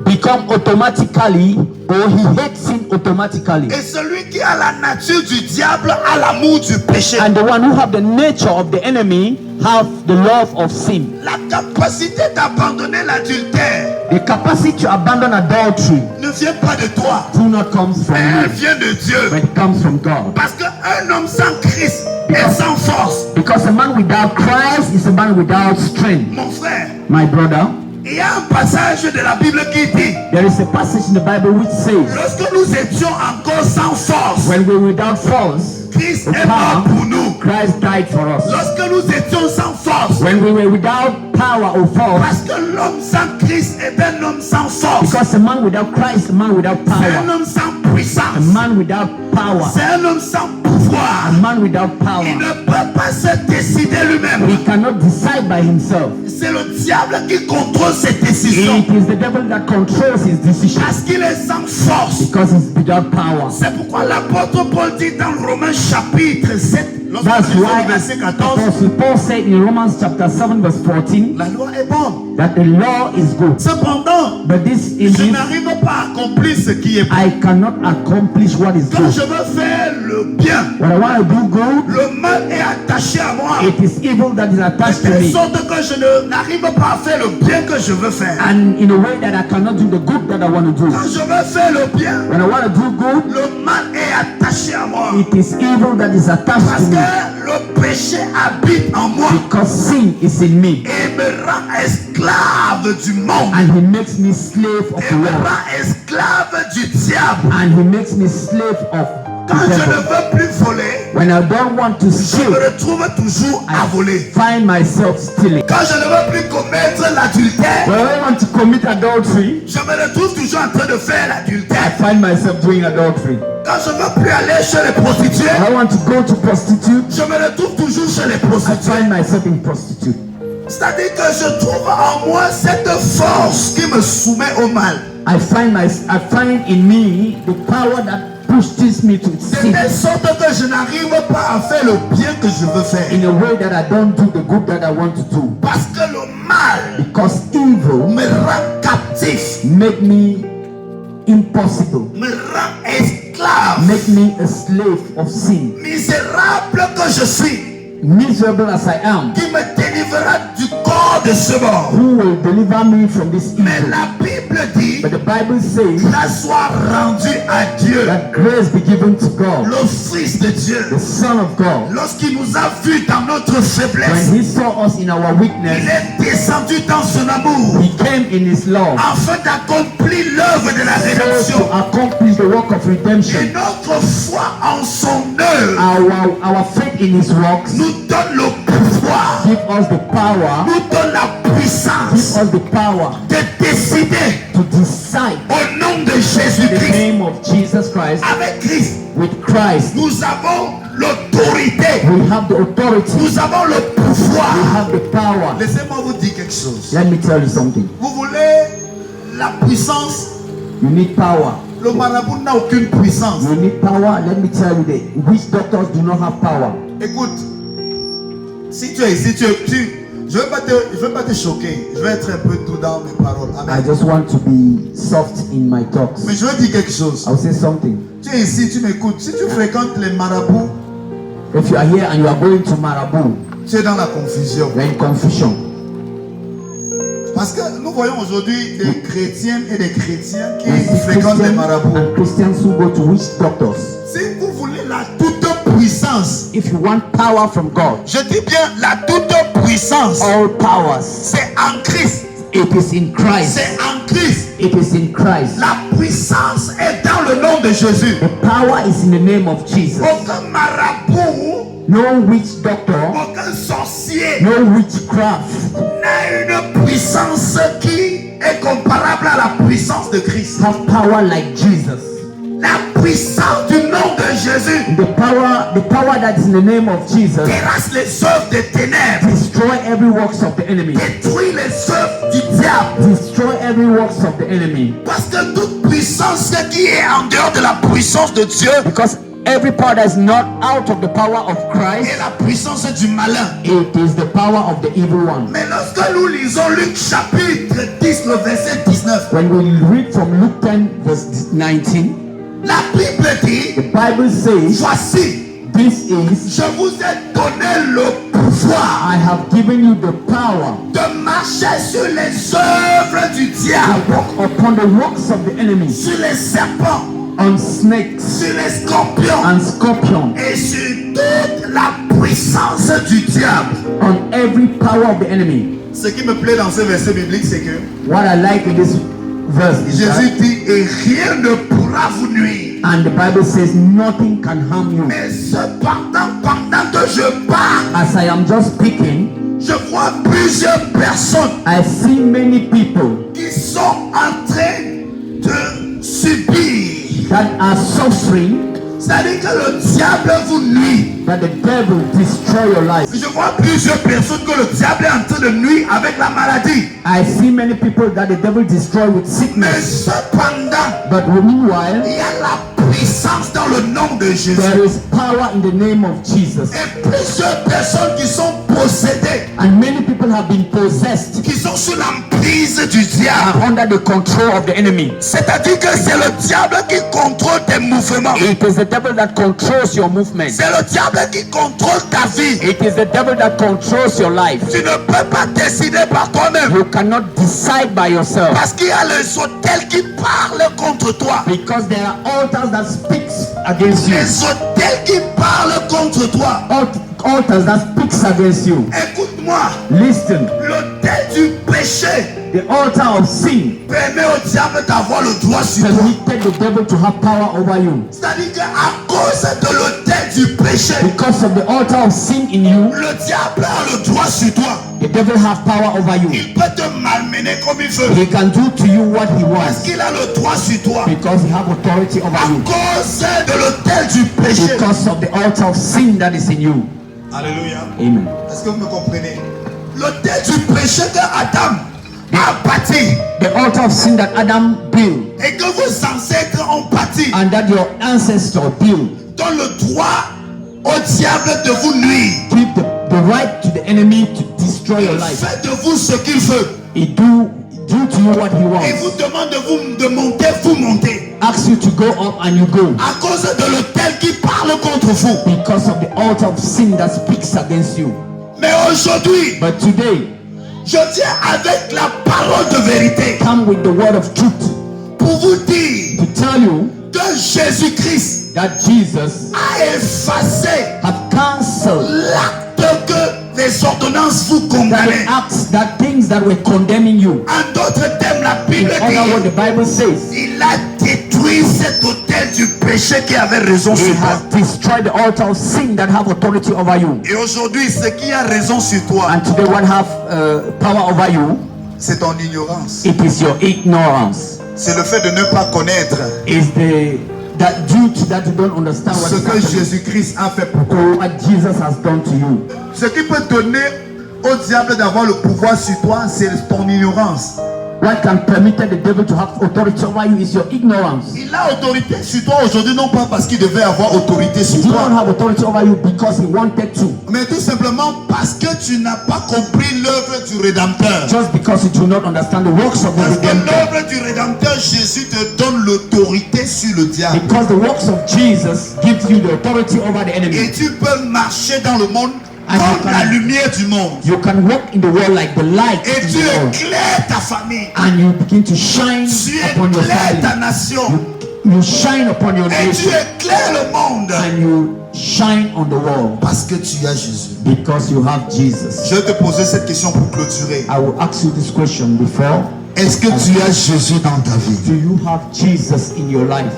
Speaker 2: become automatically, or he hates sin automatically.
Speaker 1: Et celui qui a la nature du diable a l'amour du péché.
Speaker 2: And the one who have the nature of the enemy have the love of sin.
Speaker 1: La capacité d'abandonner l'adultère
Speaker 2: The capacity to abandon adultery
Speaker 1: ne vient pas de toi,
Speaker 2: do not come from
Speaker 1: mais elle
Speaker 2: you,
Speaker 1: vient de Dieu.
Speaker 2: but it comes from God.
Speaker 1: Parce qu'un homme sans Christ est sans force.
Speaker 2: Because a man without Christ is a man without strength.
Speaker 1: Mon frère,
Speaker 2: My brother,
Speaker 1: il y a un passage de la Bible qui dit,
Speaker 2: there is a passage in the Bible which says,
Speaker 1: lorsque nous étions encore sans force,
Speaker 2: when we were without force,
Speaker 1: Christ
Speaker 2: the
Speaker 1: est mort pour nous.
Speaker 2: Christ died for us.
Speaker 1: Lorsque nous étions sans force,
Speaker 2: When we were without power or force,
Speaker 1: parce que l'homme sans Christ est un homme sans force,
Speaker 2: because a man without Christ, a man without
Speaker 1: c'est un
Speaker 2: power,
Speaker 1: homme sans
Speaker 2: a
Speaker 1: puissance,
Speaker 2: man without power,
Speaker 1: c'est un homme sans pouvoir.
Speaker 2: a man without
Speaker 1: Il
Speaker 2: power,
Speaker 1: ne peut pas se décider lui-même.
Speaker 2: he cannot decide by himself.
Speaker 1: C'est le diable qui contrôle ses décisions.
Speaker 2: It is the devil that controls his decisions
Speaker 1: Parce qu'il est sans force.
Speaker 2: because he's without power.
Speaker 1: C'est pourquoi l'apôtre Paul dit dans Romains chapitre 7,
Speaker 2: That's
Speaker 1: lorsqu'on
Speaker 2: why
Speaker 1: lit le verset 14,
Speaker 2: Apostle Paul said in Romans chapter 7 verse 14
Speaker 1: la loi est bonne.
Speaker 2: that the law is good.
Speaker 1: Cependant,
Speaker 2: But this
Speaker 1: je
Speaker 2: indeed,
Speaker 1: n'arrive pas à accomplir ce qui est bon.
Speaker 2: I cannot accomplish what is
Speaker 1: Quand je
Speaker 2: good.
Speaker 1: veux faire le bien,
Speaker 2: When I want to do good,
Speaker 1: le mal est attaché à moi.
Speaker 2: it is evil that is attached
Speaker 1: De
Speaker 2: to
Speaker 1: telle
Speaker 2: me.
Speaker 1: sorte que je n'arrive pas à faire le bien que je veux faire.
Speaker 2: And in a way that I cannot do the good that I want to do.
Speaker 1: Quand je veux faire le bien,
Speaker 2: When I want to do good,
Speaker 1: le mal est attaché à moi.
Speaker 2: it is evil that is attached
Speaker 1: Parce
Speaker 2: to me.
Speaker 1: que le péché habite en moi
Speaker 2: Because sin is in me.
Speaker 1: et me rend esclave du monde.
Speaker 2: And he makes me slave of
Speaker 1: Et
Speaker 2: the
Speaker 1: me
Speaker 2: world.
Speaker 1: rend esclave du diable.
Speaker 2: And he makes me slave of
Speaker 1: Quand
Speaker 2: the
Speaker 1: je ne
Speaker 2: devil.
Speaker 1: veux plus voler,
Speaker 2: When I don't want to
Speaker 1: je
Speaker 2: steal,
Speaker 1: me retrouve toujours à voler.
Speaker 2: find myself stealing.
Speaker 1: Quand je ne veux plus commettre l'adultère,
Speaker 2: When I want to commit adultery,
Speaker 1: je me retrouve toujours en train de faire
Speaker 2: I
Speaker 1: l'adultère.
Speaker 2: find myself doing adultery.
Speaker 1: Quand je ne veux plus aller chez les prostituées,
Speaker 2: When I want to go to prostitute,
Speaker 1: je me retrouve toujours chez les
Speaker 2: I
Speaker 1: prostituées.
Speaker 2: find myself in prostitute.
Speaker 1: C'est-à-dire que je trouve en moi cette force qui me soumet au mal.
Speaker 2: I find in me the power that pushes me to
Speaker 1: De
Speaker 2: sin
Speaker 1: telle sorte que je n'arrive pas à faire le bien que je veux faire.
Speaker 2: in a way that I don't do the good that I want to do.
Speaker 1: Parce que le mal
Speaker 2: Because evil
Speaker 1: me rend captif,
Speaker 2: Make me impossible.
Speaker 1: me rend esclave,
Speaker 2: Make me a slave of sin.
Speaker 1: misérable que je suis,
Speaker 2: Miserable as I am,
Speaker 1: qui me délivrera du corps de ce mort.
Speaker 2: who will deliver me from this
Speaker 1: Mais
Speaker 2: evil?
Speaker 1: la Bible dit,
Speaker 2: But the Bible says
Speaker 1: grâce soit rendue à Dieu,
Speaker 2: that grace be given to God,
Speaker 1: le Fils de Dieu,
Speaker 2: the Son of God.
Speaker 1: lorsqu'il nous a vus dans notre
Speaker 2: When
Speaker 1: faiblesse,
Speaker 2: he saw us in our
Speaker 1: il
Speaker 2: weakness,
Speaker 1: est descendu dans son amour
Speaker 2: he came in his love
Speaker 1: afin d'accomplir l'œuvre de la
Speaker 2: so
Speaker 1: rédemption.
Speaker 2: to accomplish the work of
Speaker 1: Et
Speaker 2: redemption.
Speaker 1: notre foi en son œuvre
Speaker 2: Our faith in his works
Speaker 1: nous donne le pouvoir,
Speaker 2: give us the power,
Speaker 1: nous donne la
Speaker 2: give
Speaker 1: puissance
Speaker 2: us the power
Speaker 1: de décider
Speaker 2: to decide
Speaker 1: au nom de
Speaker 2: in the
Speaker 1: Jésus-Christ.
Speaker 2: name of Jesus Christ.
Speaker 1: Avec Christ,
Speaker 2: With Christ,
Speaker 1: nous avons l'autorité,
Speaker 2: we have the authority,
Speaker 1: nous avons le
Speaker 2: we
Speaker 1: pouvoir.
Speaker 2: have the power.
Speaker 1: Laissez-moi vous dire quelque chose.
Speaker 2: Let me tell you something.
Speaker 1: Vous voulez la puissance?
Speaker 2: You need power.
Speaker 1: Le marabout n'a aucune puissance.
Speaker 2: You need power. Let me tell you that witch doctors do not have power.
Speaker 1: Écoute, si tu es ici, je ne vais pas te choquer. Je vais être un peu doux dans mes paroles.
Speaker 2: I
Speaker 1: Amen.
Speaker 2: just want to be soft in my talks.
Speaker 1: Mais je veux dire quelque chose.
Speaker 2: I'll say something.
Speaker 1: Tu es ici, tu m'écoutes. Si tu fréquentes les marabouts,
Speaker 2: If you are here and you are going to Marabout,
Speaker 1: tu es dans la confusion.
Speaker 2: you're in confusion.
Speaker 1: Parce que nous voyons aujourd'hui des chrétiens et des chrétiens qui
Speaker 2: I see
Speaker 1: fréquentent les
Speaker 2: Christians
Speaker 1: marabouts.
Speaker 2: and Christians who go to witch doctors.
Speaker 1: Si vous voulez la toute puissance,
Speaker 2: If you want power from God,
Speaker 1: je dis bien la toute puissance,
Speaker 2: all powers,
Speaker 1: c'est en Christ.
Speaker 2: it is in Christ.
Speaker 1: C'est en Christ.
Speaker 2: It is in Christ.
Speaker 1: La puissance est dans le nom de Jésus.
Speaker 2: The power is in the name of Jesus.
Speaker 1: Aucun marabout,
Speaker 2: No witch doctor,
Speaker 1: aucun sorcier
Speaker 2: no witchcraft
Speaker 1: n'a une puissance qui est comparable à la puissance de Christ.
Speaker 2: have power like Jesus.
Speaker 1: La puissance du nom de Jésus
Speaker 2: The power that is in the name of Jesus
Speaker 1: terrasse les œuvres des ténèbres,
Speaker 2: destroy every works of the enemy.
Speaker 1: détruit les œuvres du diable.
Speaker 2: Destroy every works of the enemy.
Speaker 1: Parce que toute puissance qui est en dehors de la puissance de Dieu
Speaker 2: Because every power that is not out of the power of Christ,
Speaker 1: est la puissance du malin.
Speaker 2: it is the power of the evil one.
Speaker 1: Mais lorsque nous lisons Luc chapitre 10, le verset 19,
Speaker 2: When we read from Luke 10 verse 19,
Speaker 1: la Bible dit,
Speaker 2: the Bible says,
Speaker 1: voici,
Speaker 2: this is,
Speaker 1: je vous ai donné le pouvoir
Speaker 2: I have given you the power
Speaker 1: de marcher sur les œuvres du
Speaker 2: to
Speaker 1: diable,
Speaker 2: walk upon the works of the enemy,
Speaker 1: sur les serpents,
Speaker 2: on snakes
Speaker 1: sur les scorpions
Speaker 2: and scorpions,
Speaker 1: et sur toute la puissance du diable.
Speaker 2: on every power of the enemy.
Speaker 1: Ce qui me plaît dans ce verset biblique, c'est que
Speaker 2: What I like in this verse is
Speaker 1: Jésus
Speaker 2: that,
Speaker 1: dit, et rien ne pourra vous nuire.
Speaker 2: and the Bible says nothing can harm you.
Speaker 1: Mais cependant, pendant que je parle,
Speaker 2: As I am just speaking,
Speaker 1: je vois plusieurs personnes
Speaker 2: I see many people
Speaker 1: qui sont en train de subir.
Speaker 2: that are suffering,
Speaker 1: C'est-à-dire que le diable vous nuit.
Speaker 2: that the devil destroy your life.
Speaker 1: Je vois plusieurs personnes que le diable est en train de nuire avec la maladie.
Speaker 2: I see many people that the devil destroy with
Speaker 1: Mais
Speaker 2: sickness.
Speaker 1: cependant,
Speaker 2: But meanwhile,
Speaker 1: il y a la puissance dans le nom de Jésus.
Speaker 2: there is power in the name of Jesus.
Speaker 1: Et plusieurs personnes qui sont possédées,
Speaker 2: And many people have been possessed,
Speaker 1: qui sont sous l'emprise du diable.
Speaker 2: are under the control of the enemy.
Speaker 1: C'est-à-dire que c'est le diable qui contrôle tes mouvements.
Speaker 2: It is the devil that controls your movement.
Speaker 1: C'est le diable qui contrôle ta vie.
Speaker 2: It is the devil that controls your life.
Speaker 1: Tu ne peux pas décider par toi-même.
Speaker 2: You cannot decide by yourself
Speaker 1: Parce qu'il y a les hôtels qui parlent contre toi.
Speaker 2: because there are altars that speaks against you.
Speaker 1: Les hôtels qui parlent contre toi.
Speaker 2: Altars that speaks against you.
Speaker 1: Écoute-moi.
Speaker 2: Listen,
Speaker 1: L'hôtel du péché
Speaker 2: the altar of sin
Speaker 1: permet au diable d'avoir le droit sur toi.
Speaker 2: permitted the devil to have power over you.
Speaker 1: C'est-à-dire qu'à cause de l'hôtel du péché,
Speaker 2: Because of the altar of sin in you,
Speaker 1: le diable a le droit sur toi.
Speaker 2: the devil have power over you.
Speaker 1: Il peut te malmener comme il veut.
Speaker 2: He can do to you what he
Speaker 1: Parce
Speaker 2: wants
Speaker 1: qu'il a le droit sur toi.
Speaker 2: because he have authority over
Speaker 1: À
Speaker 2: you.
Speaker 1: cause de l'autel du péché.
Speaker 2: Because of the altar of sin that is in you.
Speaker 1: Alléluia.
Speaker 2: Amen.
Speaker 1: Est-ce que vous me comprenez? L'autel du péché que Adam a bâti
Speaker 2: The altar of sin that Adam built
Speaker 1: et que vos ancêtres ont bâti
Speaker 2: and that your ancestor built
Speaker 1: donne le droit au diable de vous nuire.
Speaker 2: give the right to the enemy to destroy your life.
Speaker 1: Faites de vous ce qu'il veut.
Speaker 2: He do do to you what he
Speaker 1: Et vous
Speaker 2: wants.
Speaker 1: demande de monter, vous montez.
Speaker 2: Asks you to go up and you go.
Speaker 1: À cause de l'autel qui parle contre vous.
Speaker 2: Because of the altar of sin that speaks against you.
Speaker 1: Mais aujourd'hui,
Speaker 2: But today,
Speaker 1: je viens avec la parole de vérité
Speaker 2: come with the word of truth
Speaker 1: pour vous dire
Speaker 2: to tell you
Speaker 1: que Jésus-Christ
Speaker 2: that Jesus
Speaker 1: a effacé
Speaker 2: have cancelled
Speaker 1: l'acte que les ordonnances vous
Speaker 2: that
Speaker 1: condamnaient.
Speaker 2: the acts, that things that were condemning you.
Speaker 1: En d'autres termes, la
Speaker 2: In
Speaker 1: Bible
Speaker 2: other words,
Speaker 1: dit,
Speaker 2: the Bible says,
Speaker 1: il a détruit cet autel du péché qui avait raison
Speaker 2: he
Speaker 1: sur toi.
Speaker 2: has destroyed the altar of sin that have authority over you.
Speaker 1: Et aujourd'hui, ce qui a raison sur toi,
Speaker 2: And today what have power over you,
Speaker 1: c'est ton ignorance.
Speaker 2: it is your ignorance.
Speaker 1: C'est le fait de ne pas connaître
Speaker 2: Is that due to that you don't understand what
Speaker 1: ce
Speaker 2: is
Speaker 1: que
Speaker 2: happening.
Speaker 1: Jésus-Christ a fait pour toi.
Speaker 2: So what Jesus has done to you.
Speaker 1: Ce qui peut donner au diable d'avoir le pouvoir sur toi, c'est ton ignorance.
Speaker 2: What can permit the devil to have authority over you is your ignorance.
Speaker 1: Il a autorité sur toi aujourd'hui, non pas parce qu'il devait avoir autorité sur
Speaker 2: You don't
Speaker 1: toi,
Speaker 2: have authority over you because he wanted to.
Speaker 1: mais tout simplement parce que tu n'as pas compris l'œuvre du Rédempteur.
Speaker 2: Just because you do not understand the works of the
Speaker 1: Parce que
Speaker 2: Redeemer.
Speaker 1: l'œuvre du Rédempteur, Jésus te donne l'autorité sur le diable.
Speaker 2: Because the works of Jesus gives you the authority over the
Speaker 1: Et
Speaker 2: enemy.
Speaker 1: tu peux marcher dans le monde
Speaker 2: And you
Speaker 1: comme la
Speaker 2: can-
Speaker 1: lumière du monde.
Speaker 2: You can walk in the world like the light
Speaker 1: Et
Speaker 2: in
Speaker 1: tu
Speaker 2: the world.
Speaker 1: éclaires ta famille.
Speaker 2: And you begin to shine
Speaker 1: Tu
Speaker 2: upon your
Speaker 1: éclaires ta
Speaker 2: family.
Speaker 1: nation.
Speaker 2: You shine upon your
Speaker 1: Et tu
Speaker 2: nation.
Speaker 1: éclaires le monde.
Speaker 2: And you shine on the world.
Speaker 1: Parce que tu as Jésus.
Speaker 2: Because you have Jesus.
Speaker 1: Je vais te poser cette question pour clôturer.
Speaker 2: I will ask you this question before.
Speaker 1: Est-ce que tu as Jésus dans ta vie?
Speaker 2: Do you have Jesus in your life?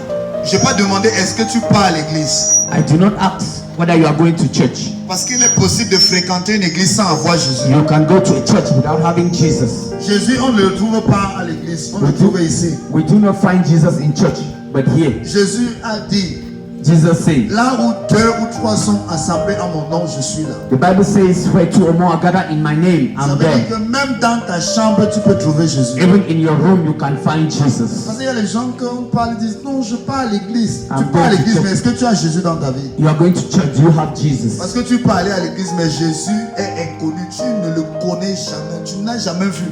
Speaker 1: Je n'ai pas demandé est-ce que tu pars à l'église.
Speaker 2: I do not ask whether you are going to church.
Speaker 1: Parce qu'il est possible de fréquenter une église sans avoir Jésus.
Speaker 2: You can go to a church without having Jesus.
Speaker 1: Jésus, on ne le trouve pas à l'église. On le trouve ici.
Speaker 2: We do not find Jesus in church, but here.
Speaker 1: Jésus a dit,
Speaker 2: Jesus says,
Speaker 1: là où 2 ou 3 sont assemblés en mon nom, je suis là.
Speaker 2: the Bible says, where two or more are gathered in my name,
Speaker 1: Ça
Speaker 2: I'm
Speaker 1: veut dire
Speaker 2: there.
Speaker 1: que même dans ta chambre, tu peux trouver Jésus.
Speaker 2: Even in your room, you can find Jesus.
Speaker 1: Parce qu'il y a les gens qui parlent, ils disent, non, je pars à l'église. Tu
Speaker 2: I'm
Speaker 1: pars à
Speaker 2: going to
Speaker 1: l'église,
Speaker 2: church.
Speaker 1: mais est-ce que tu as Jésus dans ta vie?
Speaker 2: You are going to church, do you have
Speaker 1: Parce
Speaker 2: Jesus?
Speaker 1: que tu peux aller à l'église, mais Jésus est inconnu. Tu ne le connais jamais. Tu n'as jamais vu.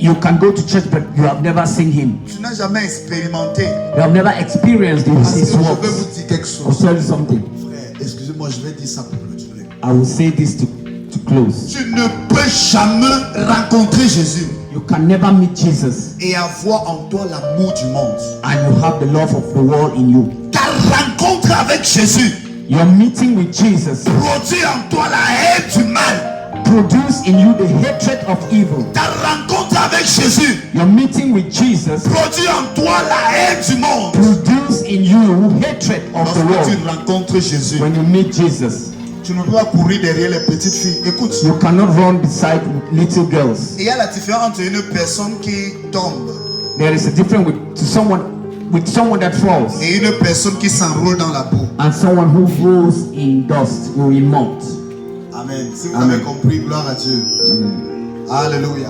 Speaker 2: You can go to church, but you have never seen him.
Speaker 1: Tu n'as jamais expérimenté.
Speaker 2: You have never experienced
Speaker 1: Parce que
Speaker 2: his
Speaker 1: je vais
Speaker 2: works.
Speaker 1: vous dire quelque
Speaker 2: I'll
Speaker 1: chose.
Speaker 2: tell you something.
Speaker 1: Frère, excusez-moi, je vais dire ça pour clôturer.
Speaker 2: I will say this to close.
Speaker 1: Tu ne peux jamais rencontrer Jésus
Speaker 2: You can never meet Jesus
Speaker 1: et avoir en toi l'amour du monde.
Speaker 2: and you have the love of the world in you.
Speaker 1: Ta rencontre avec Jésus
Speaker 2: Your meeting with Jesus
Speaker 1: produit en toi la haine du mal.
Speaker 2: produce in you the hatred of evil.
Speaker 1: Ta rencontre avec Jésus
Speaker 2: Your meeting with Jesus
Speaker 1: produit en toi la haine du monde.
Speaker 2: produce in you hatred of the
Speaker 1: Lorsque tu
Speaker 2: world.
Speaker 1: rencontres Jésus,
Speaker 2: When you meet Jesus,
Speaker 1: tu ne peux pas courir derrière les petites filles. Écoute,
Speaker 2: you cannot run beside little girls.
Speaker 1: il y a la différence entre une personne qui tombe
Speaker 2: There is a difference with someone that falls
Speaker 1: et une personne qui s'enroule dans la boue.
Speaker 2: and someone who rolls in dust or in mud.
Speaker 1: Amen. Si vous
Speaker 2: Amen.
Speaker 1: avez compris, gloire à Dieu.
Speaker 2: Amen.
Speaker 1: Alléluia.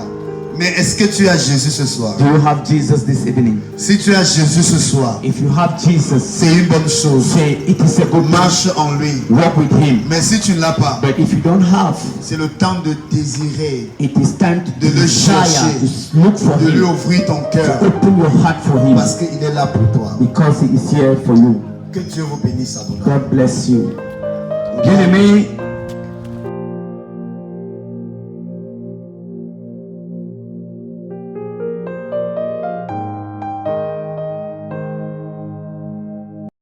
Speaker 1: Mais est-ce que tu as Jésus ce soir?
Speaker 2: Do you have Jesus this evening?
Speaker 1: Si tu as Jésus ce soir,
Speaker 2: If you have Jesus,
Speaker 1: c'est une bonne chose.
Speaker 2: say it is a good match.
Speaker 1: Marche en lui.
Speaker 2: Walk with him.
Speaker 1: Mais si tu ne l'as pas,
Speaker 2: But if you don't have,
Speaker 1: c'est le temps de désirer,
Speaker 2: it is time to
Speaker 1: de le
Speaker 2: desire,
Speaker 1: chercher,
Speaker 2: to look for
Speaker 1: de lui
Speaker 2: him,
Speaker 1: ouvrir ton cœur.
Speaker 2: open your heart for him,
Speaker 1: Parce qu'il est là pour toi.
Speaker 2: because he is here for you.
Speaker 1: Que Dieu vous bénisse abondamment.
Speaker 2: God bless you. Bien-aimé,